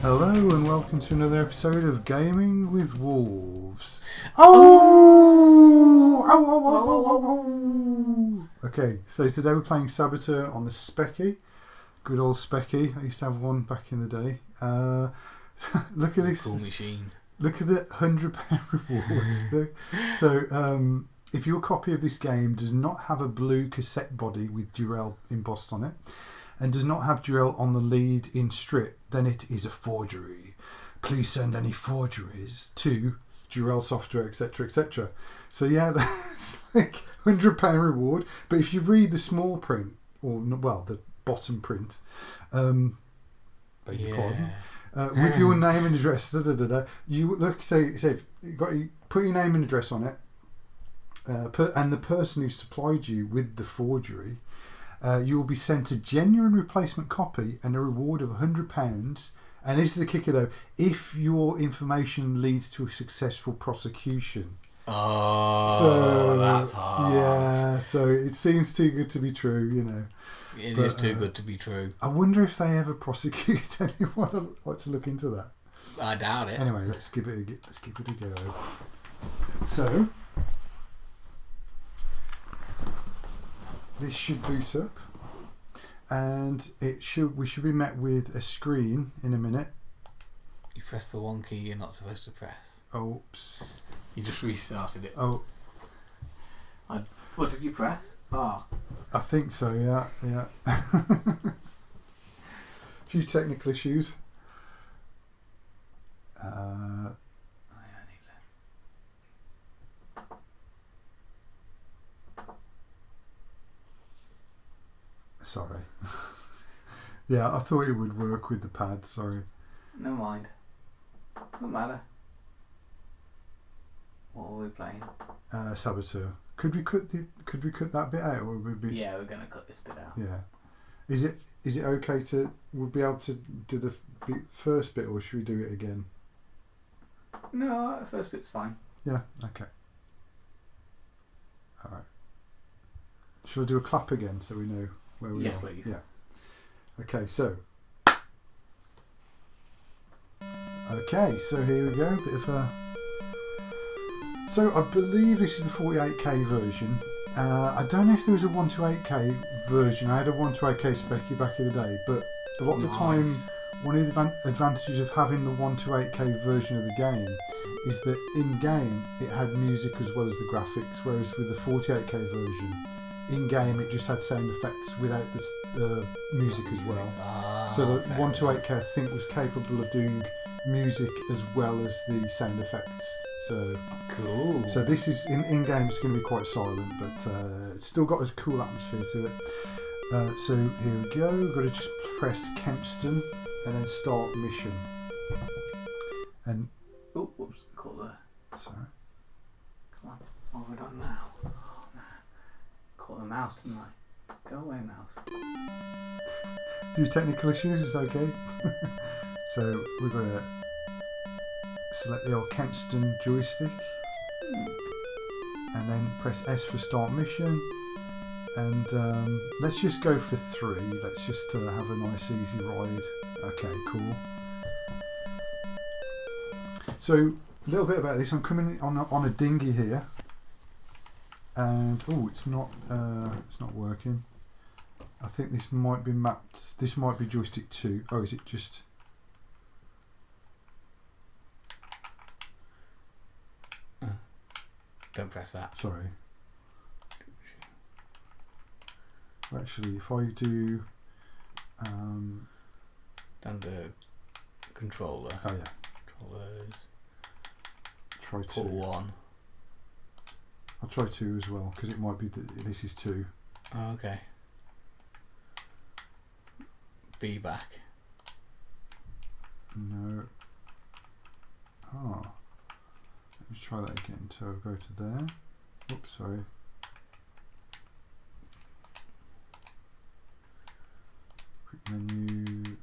Hello and welcome to another episode of Gaming with Wolves. Okay, so today we're playing Saboteur on the Specky. Good old Specky. I used to have one back in the day. Look at this. Cool machine. Look at the £100 reward. So, if your copy of this game does not have a blue cassette body with Durell embossed on it, and does not have Durell on the lead in strip, then it is a forgery. Please send any forgeries to Durell Software, etc., etc. So yeah, that's like £100 reward. But if you read the small print, or well, the bottom print, beg your pardon, with your name and address, you look. Say you put your name and address on it, and the person who supplied you with the forgery. You will be sent a genuine replacement copy and a reward of £100. And this is the kicker though, if your information leads to a successful prosecution. Oh, so, that's hard. Yeah, so it seems too good to be true, you know. It is too good to be true. I wonder if they ever prosecute anyone. I'd like to look into that. I doubt it. Anyway, let's give it a go. So this should boot up, and we should be met with a screen in a minute. You press the one key you're not supposed to press. Oops. You just restarted it. Oh. What did you press? Ah. I think so, yeah. A few technical issues. Sorry. Yeah, I thought it would work with the pad, sorry. Never mind. Doesn't matter. What are we playing? Saboteur. Could we cut that bit out, or would we be? Yeah, we're gonna cut this bit out. Yeah. Is it okay to? We'll be able to do the first bit, or should we do it again? No, the first bit's fine. Yeah. Okay. All right. Shall I do a clap again so we know where we are? Yes, please. Yeah. Okay. So. Okay. So here we go. Bit of a. So I believe this is the 48k version. I don't know if there was a 128k version. I had a 128k Specky back in the day, but a lot of the time, one of the advantages of having the 128k version of the game is that in game it had music as well as the graphics, whereas with the 48k version, in game it just had sound effects without the music as well. So the 128k I think was capable of doing music as well as the sound effects. So cool. So this is in game. It's going to be quite silent, but it's still got a cool atmosphere to it. So here we go. We've got to just press Kempston and then start mission. And whoops, caught there. Sorry. Come on, what have I done now? Oh man, caught the mouse, didn't I? Go away, mouse. Few technical issues. It's okay. So we're going to select the old Kempston joystick and then press S for start mission, and let's just go for 3. Let's just have a nice easy ride. Okay, cool. So a little bit about this. I'm coming on a dinghy here, and it's not working. I think this might be mapped. This might be joystick 2. Oh, is it just? Don't press that. Sorry. Actually, if I do down to controller. Oh yeah. Controllers. Try 2. Pull 1. I'll try 2 as well, because it might be that this is 2. Oh, okay. B back. No. Oh. Let's try that again. So I'll go to there. Oops, sorry. Quick menu.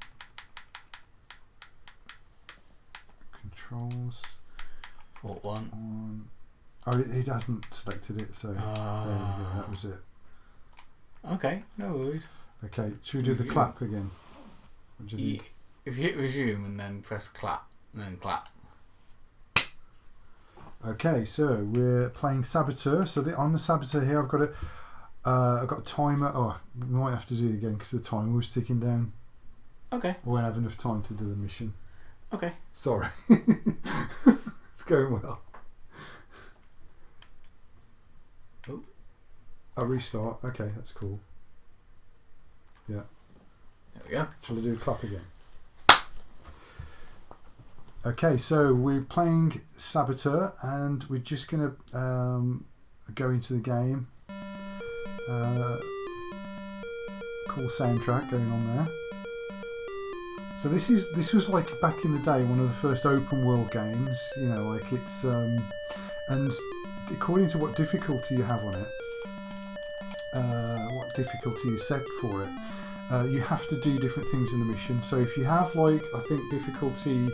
Controls. Port 1. Oh, it hasn't selected it, so there we go. That was it. Okay, no worries. Okay, should we do the clap again? What do you think? If you hit resume and then press clap, and then clap. Okay, so we're playing Saboteur. So on the Saboteur here, I've got a timer. Oh, we might have to do it again because the timer was ticking down. Okay. I won't have enough time to do the mission. Okay. Sorry. It's going well. Oh. I'll restart. Okay, that's cool. Yeah. There we go. Shall I do a clap again? Okay, so we're playing Saboteur and we're just going to go into the game. Cool soundtrack going on there. So this was like back in the day one of the first open world games, you know, like it's and according to what difficulty you have on it, what difficulty you set for it, you have to do different things in the mission. So if you have like I think difficulty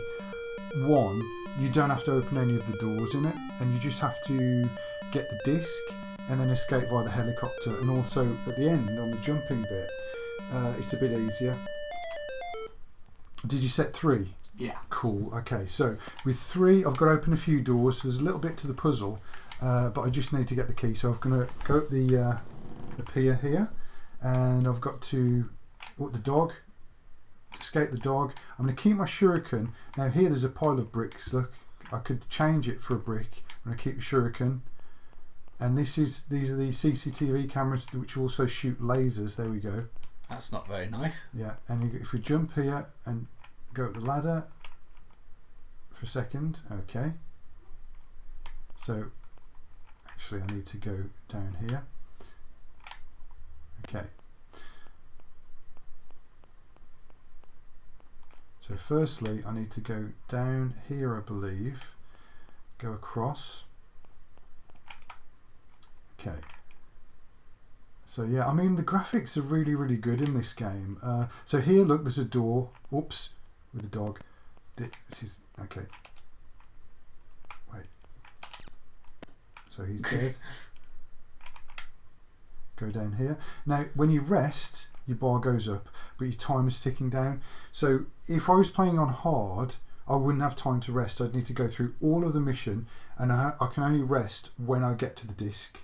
1, you don't have to open any of the doors in it, and you just have to get the disc and then escape via the helicopter. And also at the end on the jumping bit, it's a bit easier. Did you set 3? Yeah. Cool. Okay, so with 3, I've got to open a few doors. So there's a little bit to the puzzle, but I just need to get the key. So I'm going to go up the pier here, and I've got to the dog. Escape the dog. I'm going to keep my shuriken. Now here there's a pile of bricks. Look, I could change it for a brick. I'm going to keep the shuriken. And these are the CCTV cameras which also shoot lasers. There we go. That's not very nice. Yeah, and if we jump here and go up the ladder for a second, okay. So actually I need to go down here. Okay. So firstly I need to go down here, I believe. Go across. Okay. So yeah, I mean the graphics are really, really good in this game. So here, look, there's a door. Whoops, with a dog. This is okay. Wait. So he's dead. Go down here. Now, when you rest, your bar goes up, but your time is ticking down. So if I was playing on hard, I wouldn't have time to rest. I'd need to go through all of the mission, and I can only rest when I get to the disc.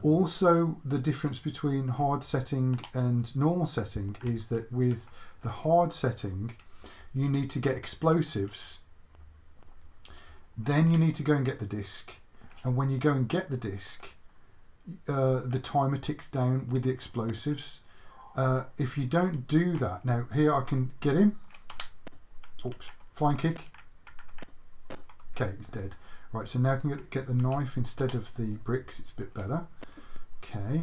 Also, the difference between hard setting and normal setting is that with the hard setting, you need to get explosives. Then you need to go and get the disc, and when you go and get the disc, the timer ticks down with the explosives. If you don't do that, now here I can get him. Oops, flying kick. Okay, he's dead. Right, so now I can get the knife instead of the bricks. It's a bit better. Okay.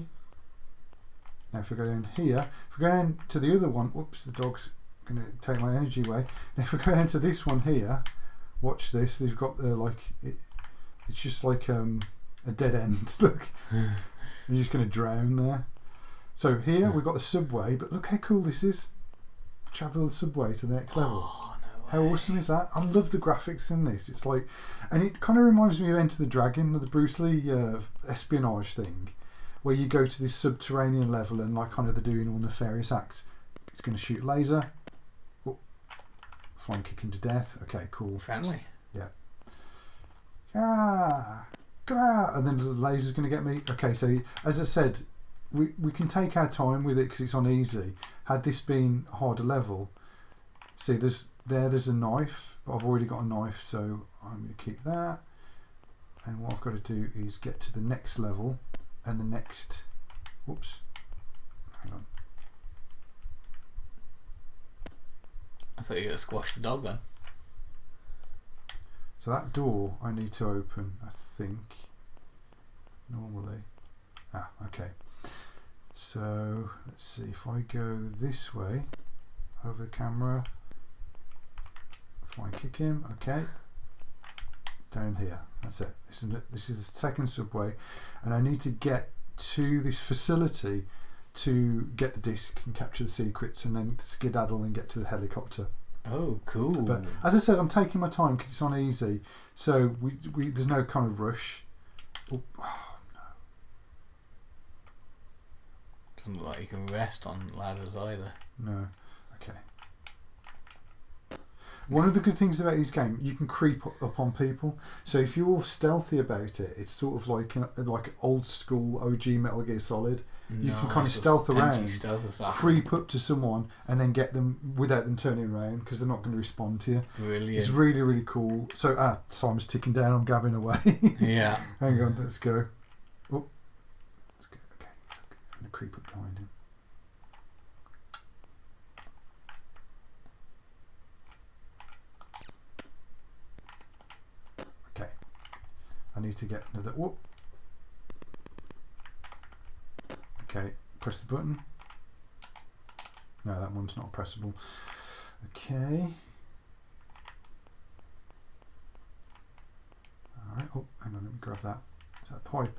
Now if I go down here, if I go down to the other one, oops, the dog's going to take my energy away. Now if I go down to this one here, watch this. They've got the it's just like a dead end. Look, you're just going to drown there. So here we've got the subway, but look how cool this is. Travel the subway to the next level. How awesome is that? I love the graphics in this. It's like, and it kind of reminds me of Enter the Dragon, the Bruce Lee espionage thing, where you go to this subterranean level and like kind of they're doing all nefarious acts. It's going to shoot laser. Oh, flying kick him to death. Okay, cool. Friendly. Yeah. And then the laser's going to get me. Okay, so as I said, we can take our time with it because it's on easy. Had this been harder level, see there's a knife, but I've already got a knife, so I'm going to keep that. And what I've got to do is get to the next level and the next. Whoops. Hang on. I thought you were going to squash the dog then. So that door I need to open, I think. Normally. Okay. So let's see if I go this way over the camera. Flying kick him. Okay. Down here. That's it. This is the second subway, and I need to get to this facility to get the disc and capture the secrets, and then skedaddle and get to the helicopter. Oh, cool! But as I said, I'm taking my time because it's on easy, so we there's no kind of rush. Oh no! Doesn't look like you can rest on ladders either. No. Okay. One of the good things about these games, you can creep up on people. So if you're stealthy about it, it's sort of like old school OG Metal Gear Solid. You can kind of stealth around, creep up to someone, and then get them without them turning around because they're not going to respond to you. Brilliant. It's really, really cool. So, time's ticking down. I'm gabbing away. Yeah. Hang on, let's go. Oh, let's go. Okay, I'm going to creep up behind him. Okay, I need to get another. Whoop. Okay, press the button. No, that one's not pressable. Okay. Alright, oh, hang on, let me grab that. Is that a pipe?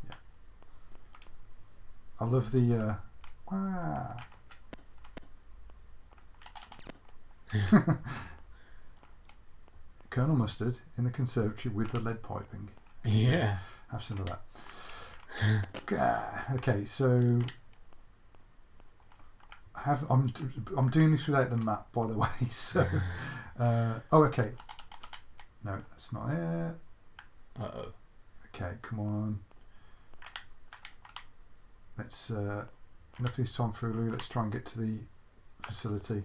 Yeah. I love the, Colonel Mustard in the conservatory with the lead piping. Yeah. Have some of that. Okay, so I'm doing this without the map, by the way. So, okay. No, that's not it. Uh-oh. Okay, come on. Let's enough of this time for Lou. Let's try and get to the facility.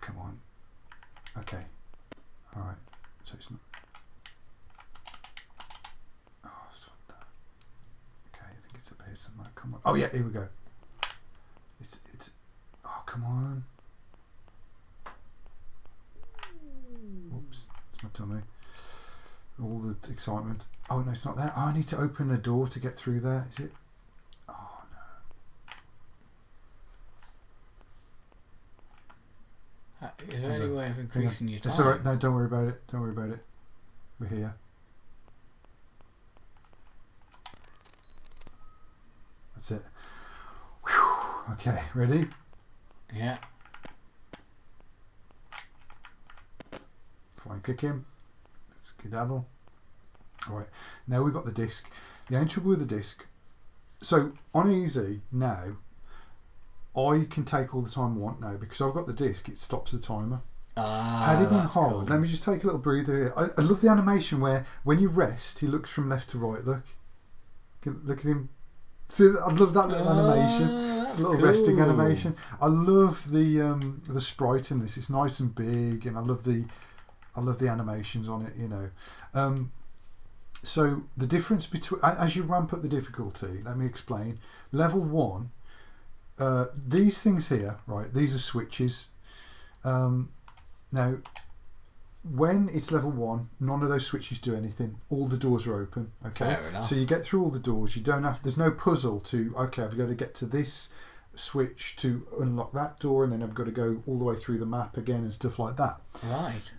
Come on. Okay. All right. So it's not. It's up here somewhere. Come on. Oh yeah, here we go. It's. Oh come on. Oops, it's my tummy. All the excitement. Oh no, it's not there. Oh, I need to open a door to get through there. Is it? Oh no. Is there any way of increasing your time? It's alright. No, don't worry about it. Don't worry about it. We're here. That's it. Whew. Okay, ready? Yeah. Fine, kick him. Skedaddle. Alright, now we've got the disc. The only trouble with the disc, so on easy now, I can take all the time I want now because I've got the disc, it stops the timer. Had it been hard, cool. Let me just take a little breather here. I love the animation where when you rest, he looks from left to right. Look at him. See, I love that little animation. It's a little resting animation. I love the sprite in this. It's nice and big, and I love the animations on it. You know, so the difference between as you ramp up the difficulty. Let me explain. Level 1, these things here, right? These are switches. Now, when it's level 1, none of those switches do anything. All the doors are open. Okay, fair enough. So you get through all the doors. You don't have. There's no puzzle to. Okay, I've got to get to this switch to unlock that door, and then I've got to go all the way through the map again and stuff like that. Right.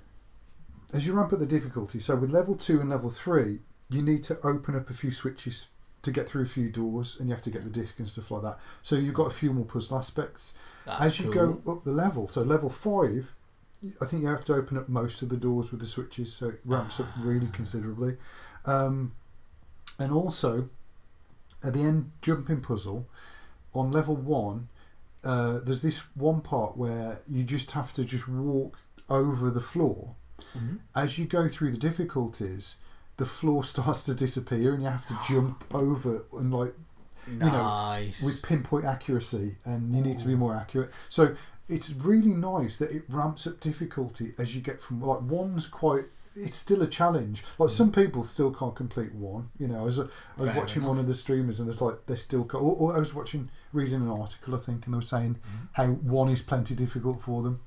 As you ramp up the difficulty, so with level 2 and level 3, you need to open up a few switches to get through a few doors, and you have to get the disc and stuff like that. So you've got a few more puzzle aspects. As you go up the level, so level 5. I think you have to open up most of the doors with the switches, so it ramps up really considerably. And also, at the end jumping puzzle, on level 1, there's this one part where you just have to just walk over the floor. Mm-hmm. As you go through the difficulties, the floor starts to disappear, and you have to jump over and nice. You know, with pinpoint accuracy, and you need to be more accurate. So it's really nice that it ramps up difficulty as you get from like 1's quite. It's still a challenge. Like some people still can't complete 1. You know, I was watching one of the streamers, and they're still. Or I was reading an article, I think, and they were saying how 1 is plenty difficult for them.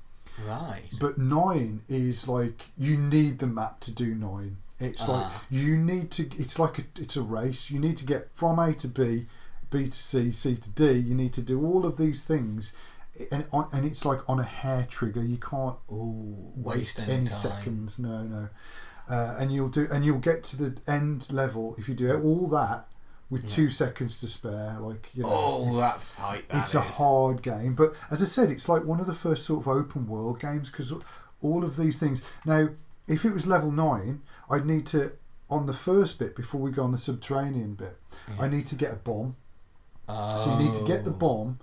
Right. But 9 is like you need the map to do 9. It's like you need to. It's like it's a race. You need to get from A to B, B to C, C to D. You need to do all of these things. And it's like on a hair trigger. You can't waste any seconds. No. And you'll get to the end level if you do all that with 2 seconds to spare. Like, you know, that's tight. It's a hard game, but as I said, it's like one of the first sort of open world games because all of these things. Now, if it was level 9, I'd need to on the first bit before we go on the subterranean bit. I need to get a bomb. So you need to get the bomb.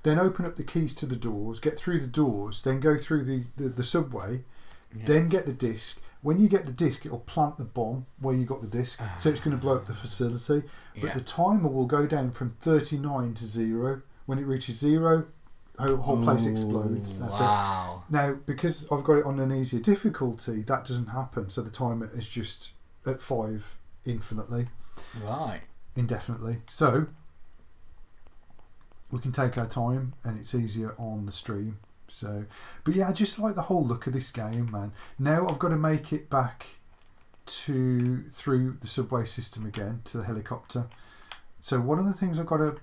then open up the keys to the doors, get through the doors, then go through the subway, then get the disc. When you get the disc, it'll plant the bomb where you got the disc, so it's going to blow up the facility. But the timer will go down from 39 to 0. When it reaches 0, the whole place explodes. That's it. Now, because I've got it on an easier difficulty, that doesn't happen. So the timer is just at 5 infinitely. Right. Indefinitely. So we can take our time and it's easier on the stream. So, but yeah, I just like the whole look of this game, man. Now I've got to make it back through the subway system again to the helicopter. So one of the things I've got to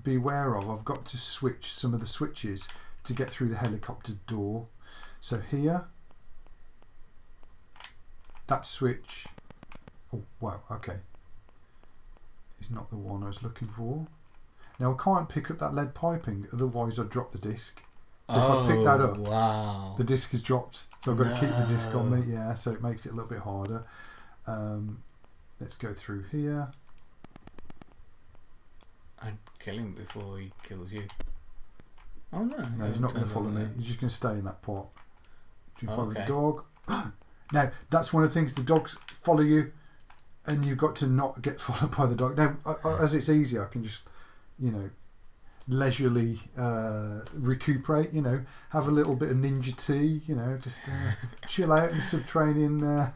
be aware of, I've got to switch some of the switches to get through the helicopter door. So here, that switch, oh wow, okay, it's not the one I was looking for. Now I can't pick up that lead piping, otherwise I'd drop the disc. So if I pick that up, the disc is dropped. So I've got to keep the disc on me. Yeah, so it makes it a little bit harder. Let's go through here. I'd kill him before he kills you. Oh no. No, he's not going to follow me. He's just going to stay in that pot. Do you follow the dog? Now, that's one of the things. The dogs follow you and you've got to not get followed by the dog. Now, as it's easy, I can just, leisurely recuperate, have a little bit of ninja tea, just chill out in the subterranean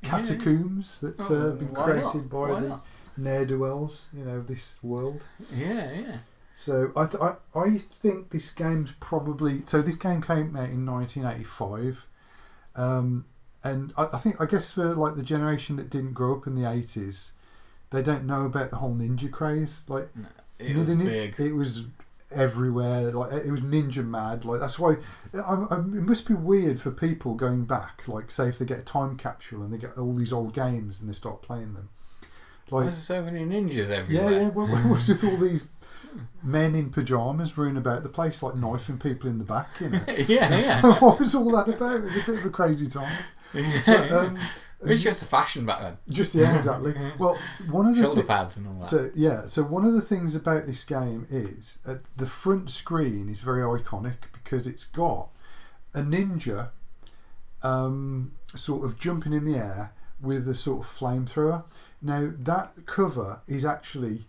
catacombs that have been created by the ne'er-do-wells, of this world. Yeah. So I think this game's probably... So this game came out in 1985. And I guess for like the generation that didn't grow up in the 80s, they don't know about the whole ninja craze. Like... No. It was big. It was everywhere. Like it was ninja mad. Like that's why it must be weird for people going back. Like say if they get a time capsule and they get all these old games and they start playing them. Like there's so many ninjas everywhere. Yeah. Well, what's with all these men in pajamas running about the place, like knifing people in the back? Yeah. So what was all that about? It was a bit of a crazy time. But, it was just a fashion back then. Exactly. Well, one of the shoulder pads and all that. So one of the things about this game is the front screen is very iconic because it's got a ninja sort of jumping in the air with a sort of flamethrower. Now that cover is actually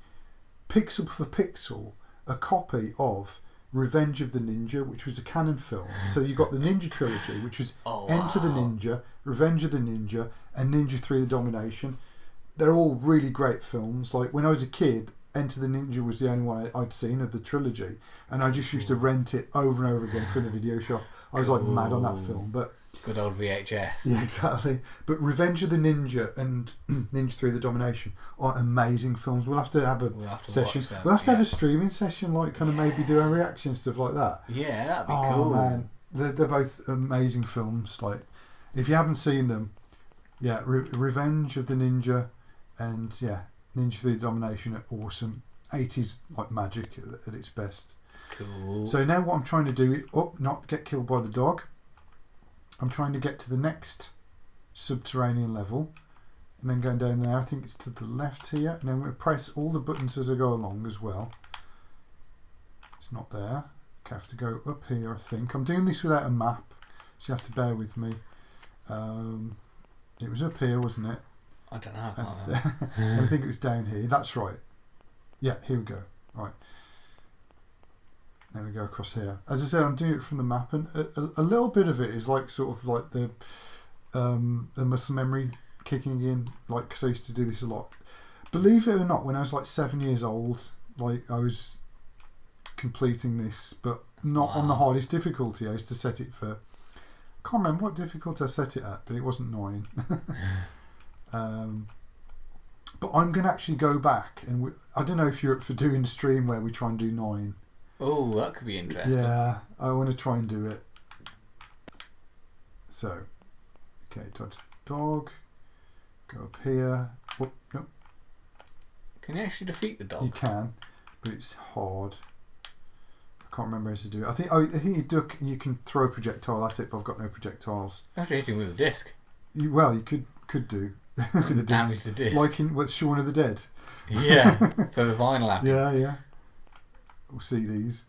pixel for pixel a copy of Revenge of the Ninja, which was a canon film. So you got the Ninja trilogy, which was Enter the Ninja, Revenge of the Ninja, and Ninja 3: The Domination. They're all really great films. Like when I was a kid, Enter the Ninja was the only one I'd seen of the trilogy, and I just used to rent it over and over again from the video shop. I was like mad on that film. But good old VHS. Yeah, exactly. But Revenge of the Ninja and Ninja 3: The Domination are amazing films. We'll have to have a session. We'll have to have a streaming session, like kind of maybe do a reaction stuff like that. Yeah, that'd be Oh cool. man, they're both amazing films. Like if you haven't seen them, Revenge of the Ninja and Ninja 3: The Domination are awesome. 80s like magic at its best. Cool. So now what I'm trying to do is not get killed by the dog. I'm trying to get to the next subterranean level and then going down there. I think it's to the left here, and then I'm going to press all the buttons as I go along as well. It's not there. Okay, I have to go up here, I think. I'm doing this without a map, so you have to bear with me. It was up here, wasn't it? I don't know. I think it was down here. That's right. Yeah, here we go. Right. Then we go across here. As I said, I'm doing it from the map, and a little bit of it is like sort of like the muscle memory kicking in, like because I used to do this a lot. Believe it or not, when I was like 7 years old, like I was completing this, but not on the hardest difficulty. I used to set it for, I can't remember what difficulty I set it at, but it wasn't 9. But I'm going to actually go back, and I don't know if you're up for doing a stream where we try and do 9. Oh, that could be interesting. Yeah, I want to try and do it. So, okay, dodge the dog. Go up here. Whoop, nope. Can you actually defeat the dog? You can, but it's hard. I can't remember how to do it. I think you duck and you can throw a projectile at it, but I've got no projectiles. You have to hit him with a disc. You could do. With the damage the disc. Like in Shaun of the Dead. Yeah, so the vinyl app. Yeah. Or CDs.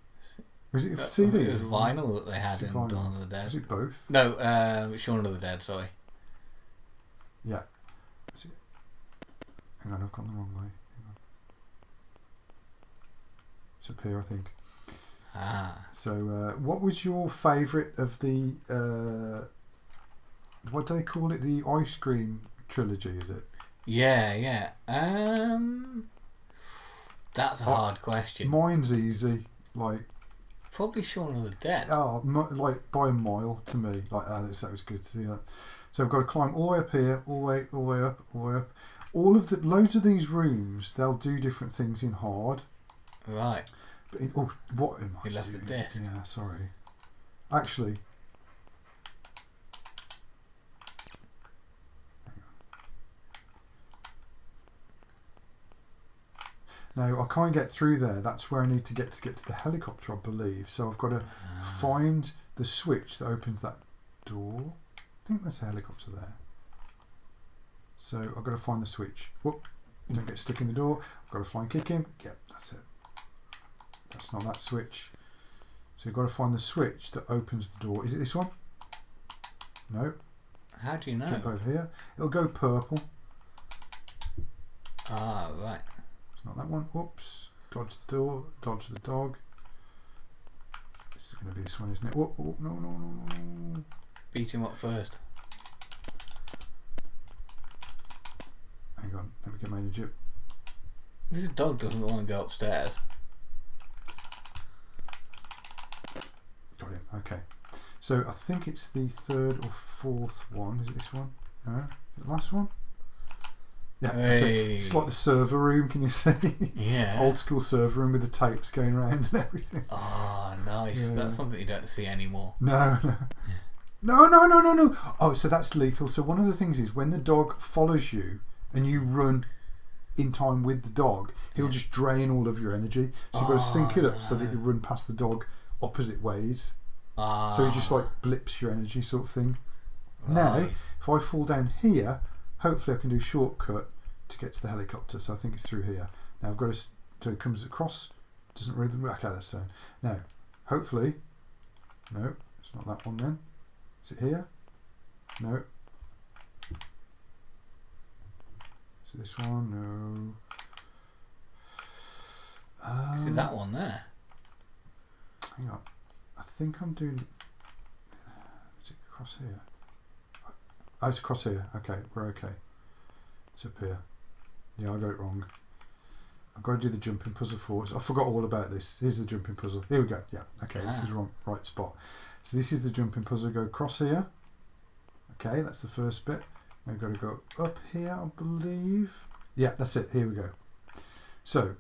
Was it CD? It was vinyl that they had in vinyl? Dawn of the Dead. Was it both? No, Shaun of the Dead, sorry. Yeah. Hang on, I've gone the wrong way. Hang on. It's up here, I think. So, what was your favourite of the... what do they call it? The ice cream trilogy, is it? Yeah. That's a hard question. Mine's easy. Like... Probably Shaun of the Dead. Oh, like by a mile to me. Like, that was good to see that. So I've got to climb all the way up here, all the way up, all the way up. Loads of these rooms, they'll do different things in hard. Right. But what am I You left doing? the disc. Yeah, sorry. Actually, now I can't get through there. That's where I need to get to the helicopter, I believe. So I've got to find the switch that opens that door. I think there's a helicopter there. So I've got to find the switch. Whoop! Don't get stuck in the door. I've got to fly and kick him. Yep, that's it. That's not that switch. So you've got to find the switch that opens the door. Is it this one? No. How do you know? Jump over here. It'll go purple. Right. It's not that one. Oops. Dodge the door. Dodge the dog. This is going to be this one, isn't it? Whoop, whoop, no. Beat him up first. Hang on. Let me get my energy up. This dog doesn't want to go upstairs. Got him. Okay. So I think it's the third or fourth one. Is it this one? No. Is it the last one? Yeah. Hey. It's like the server room. Can you see? Yeah. Old school server room with the tapes going around and everything. Oh, nice. Yeah. That's something you don't see anymore. No. No. Oh, so that's lethal. So one of the things is when the dog follows you and you run in time with the dog, he'll just drain all of your energy. So you've got to sync it up so that you run past the dog opposite ways. So he just like blips your energy sort of thing. Right. Now, if I fall down here, hopefully I can do a shortcut to get to the helicopter. So I think it's through here. Now I've got to... So it comes across. Doesn't really... Okay, that's so. Now, hopefully... No, it's not that one then. Is it here? No. Is it this one? No. Is it that one there? Hang on. I think I'm doing... Is it across here? Oh, it's across here. Okay, we're okay. It's up here. Yeah, I got it wrong. I've got to do the jumping puzzle forwards. I forgot all about this. Here's the jumping puzzle. Here we go. Yeah, okay, this is the right spot. So this is the jumping puzzle. Go across here. Okay, that's the first bit. I've got to go up here, I believe. Yeah, that's it. Here we go. So...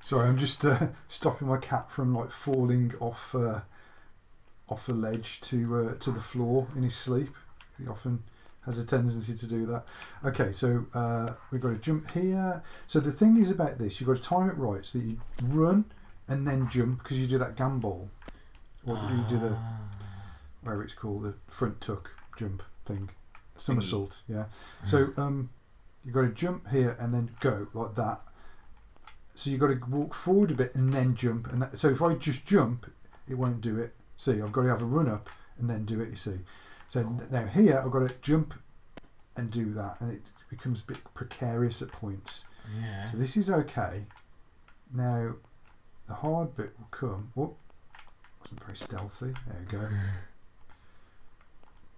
Sorry, I'm just stopping my cat from like falling off a ledge to the floor in his sleep. He often has a tendency to do that. Okay, so we've got to jump here. So the thing is about this, you've got to time it right so that you run and then jump, because you do that gambol, or you do the whatever it's called, the front tuck jump thing, somersault. Yeah. So you've got to jump here and then go like that. So you've got to walk forward a bit and then jump. And so if I just jump, it won't do it. See, I've got to have a run up and then do it, you see. So now here, I've got to jump and do that. And it becomes a bit precarious at points. Yeah. So this is okay. Now, the hard bit will come. Whoop. Wasn't very stealthy. There we go.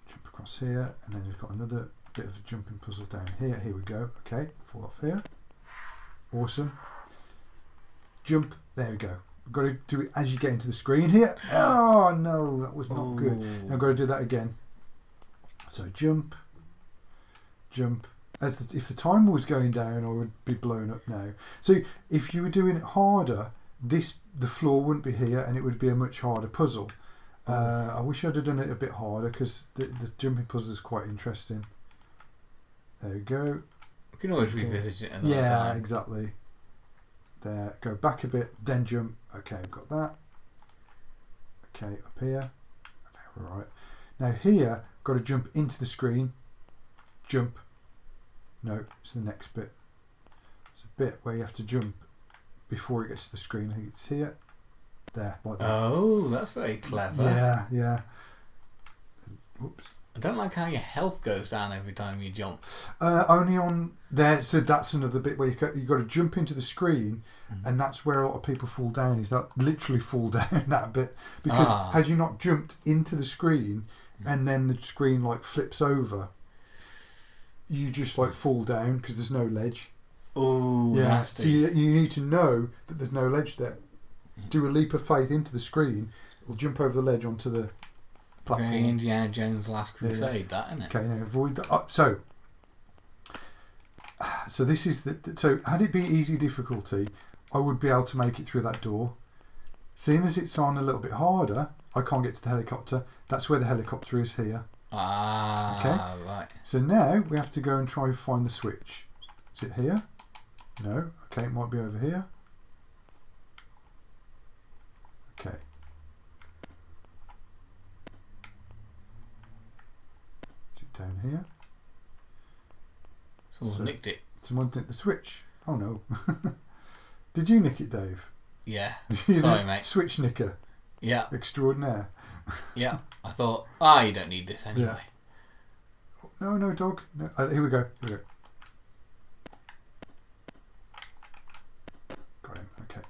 Jump across here. And then you've got another bit of a jumping puzzle down here. Here we go. Okay, fall off here. Awesome. Jump. There we go. We've got to do it as you get into the screen here. Oh no, that was not good. Now I've got to do that again. So jump. If the timer was going down, I would be blown up now. So if you were doing it harder, the floor wouldn't be here, and it would be a much harder puzzle. I wish I'd have done it a bit harder, because the jumping puzzle is quite interesting. There we go. We can always revisit it another time. Yeah, exactly. There, go back a bit, then jump. Okay, I've got that. Okay, up here. Okay, right. Now here, got to jump into the screen. Jump. No, it's the next bit. It's a bit where you have to jump before it gets to the screen. I think it's here. There, like that. Oh, that's very clever. Yeah, yeah. Whoops. I don't like how your health goes down every time you jump. Only on there. So that's another bit where you've got to jump into the screen, and that's where a lot of people fall down. Is that literally fall down that bit? Because had you not jumped into the screen, and then the screen like flips over, you just like fall down because there's no ledge. Oh, yeah. nasty. So you need to know that there's no ledge there. Do a leap of faith into the screen. It'll jump over the ledge onto the platform. Very Indiana Jones' Last Crusade, that, isn't it? Okay, now avoid that. So this is so had it be easy difficulty, I would be able to make it through that door. Seeing as it's on a little bit harder, I can't get to the helicopter. That's where the helicopter is here. Okay. Right. So now we have to go and try and find the switch. Is it here? No. Okay, it might be over here. Okay. Is it down here? Someone nicked it. Someone nicked the switch. Oh no. Did you nick it, Dave? Yeah. Sorry, mate. Switch nicker. Yeah. Extraordinaire. Yeah. I thought, you don't need this anyway. Yeah. No, dog. No. Here we go. Got him. Okay.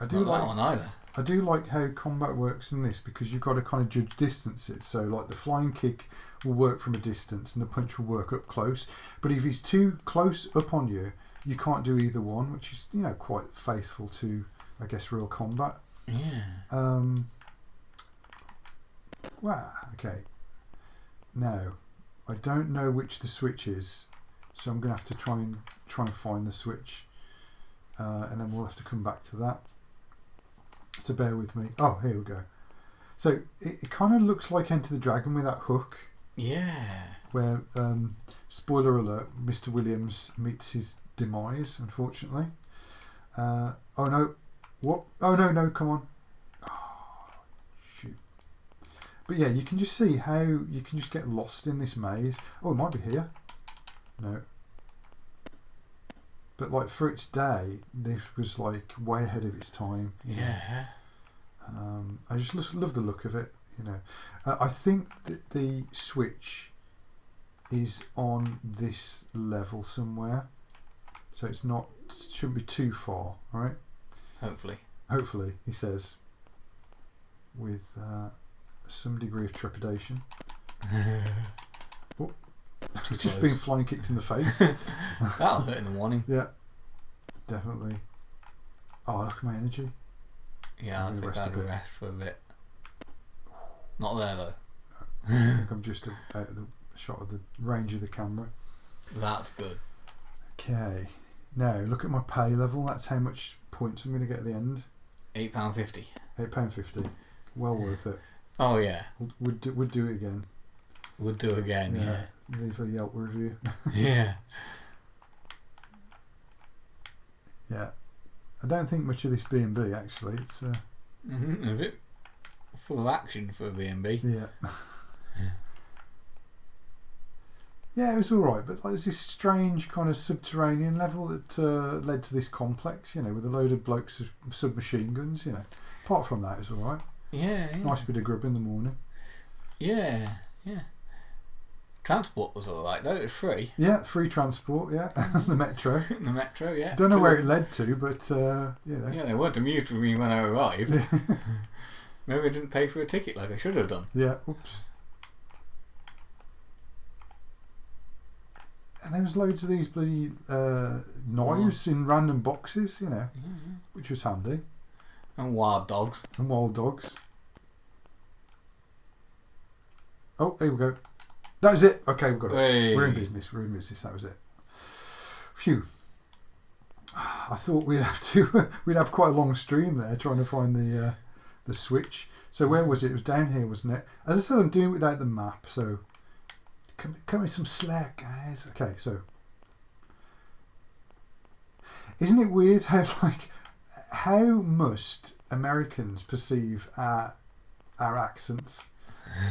I do Not like that one either. I do like how combat works in this because you've got to kind of judge distances. So like the flying kick will work from a distance and the punch will work up close. But if he's too close up on you, you can't do either one, which is quite faithful to, I guess, real combat. Yeah. Wow. Okay. Now, I don't know which the switch is, so I'm going to have to try and find the switch, and then we'll have to come back to that. So bear with me. Oh, here we go. So it kind of looks like Enter the Dragon with that hook. Yeah. Where, spoiler alert, Mr. Williams meets his demise, unfortunately. Oh no. What? Oh no, come on. Oh, shoot. But yeah, you can just see how you can just get lost in this maze. Oh, it might be here. No. But like for its day, this was like way ahead of its time. Yeah. I just love the look of it. I think that the switch is on this level somewhere, so shouldn't be too far, right? Hopefully, he says, with some degree of trepidation. Oh, just being flying kicked in the face. That'll hurt in the morning. Yeah, definitely. Oh, look at my energy. Yeah, I think I'd rest for a bit. Not there though. I think I'm just out of the shot of the range of the camera. That's good. Okay. Now look at my pay level. That's how much points I'm going to get at the end. £8.50. £8.50. Well worth it. Oh yeah. Would do it again. Would do again. Yeah. Leave a Yelp review. Yeah. Yeah. I don't think much of this B&B actually. It's a bit full of action for a B&B. Yeah. Yeah, it was all right, but like, there's this strange kind of subterranean level that led to this complex, with a load of blokes with submachine guns. Apart from that, it was all right. Yeah. Nice bit of grub in the morning. Yeah. Transport was all right though. It was free. Yeah, free transport. Yeah, the metro. The metro. Yeah. Don't know where it led to, but Yeah, they weren't amused with me when I arrived. Maybe I didn't pay for a ticket like I should have done. Yeah. Oops. And there was loads of these bloody knives in random boxes, which was handy. And wild dogs. Oh, here we go. That was it. Okay, we've got it. Hey. We're in business. That was it. Phew. I thought we'd have quite a long stream there trying to find the switch. So where was it? It was down here, wasn't it? As I said, I'm doing it without the map, so come with some slack, guys. Okay, so isn't it weird how must Americans perceive our accents?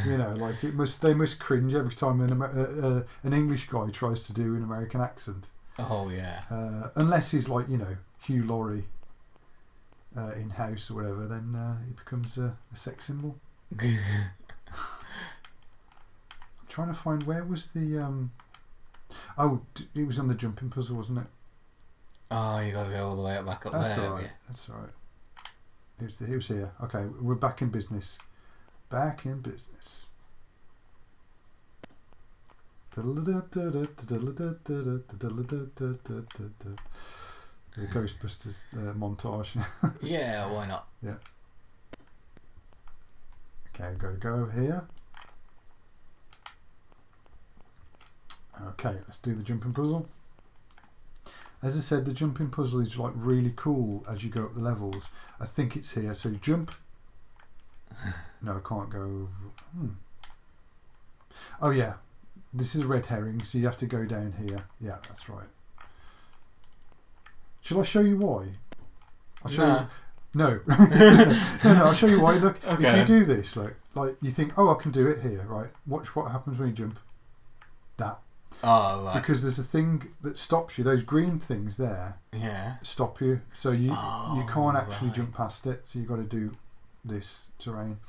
You know, like they must cringe every time an English guy tries to do an American accent. Oh yeah. Unless he's like, you know, Hugh Laurie in House or whatever, then he becomes a sex symbol. I'm trying to find where was the it was on the jumping puzzle, wasn't it? Oh, you got to go all the way back up That's there. all right. Yeah. That's all right. It was here. Okay, we're back in business. Back in business. The Ghostbusters montage. Yeah, why not? Yeah. Okay, I've got to go over here. Okay, let's do the jumping puzzle. As I said, the jumping puzzle is like really cool as you go up the levels. I think it's here. So jump. No, I can't go. Oh yeah, this is a red herring. So you have to go down here. Yeah, that's right. Shall I show you why? I'll show you. No. No, I'll show you why. Look, Okay. if you do this, like you think, oh, I can do it here, right? Watch what happens when you jump. That. Oh, right. Because there's a thing that stops you. Those green things there stop you. So you can't actually jump past it. So you've got to do this terrain.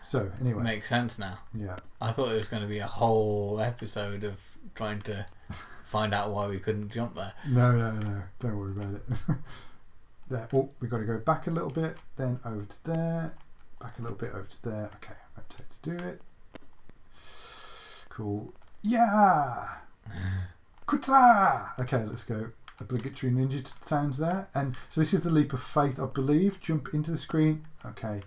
So anyway. Makes sense now. Yeah. I thought it was going to be a whole episode of trying to find out why we couldn't jump there. No. Don't worry about it. There. Oh, we've got to go back a little bit, then over to there. Back a little bit over to there. Okay, rotate to do it. Cool. Yeah! Kuta! Okay, let's go. Obligatory ninja sounds there. And so this is the leap of faith, I believe. Jump into the screen. Okay.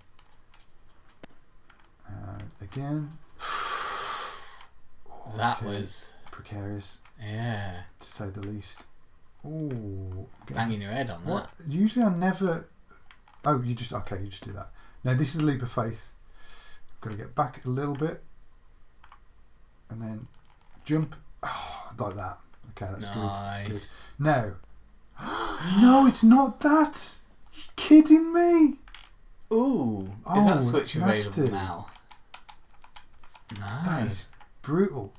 Again. That was precarious. Yeah. To say the least. Oh. Banging your head on that. Usually I never... Oh, you just do that. Now this is a leap of faith. Got to get back a little bit. And then jump. Oh, like that. Okay, that's good. That's good. No. No, it's not that. You're kidding me. Ooh. Is that switch available now? Nice. That is brutal.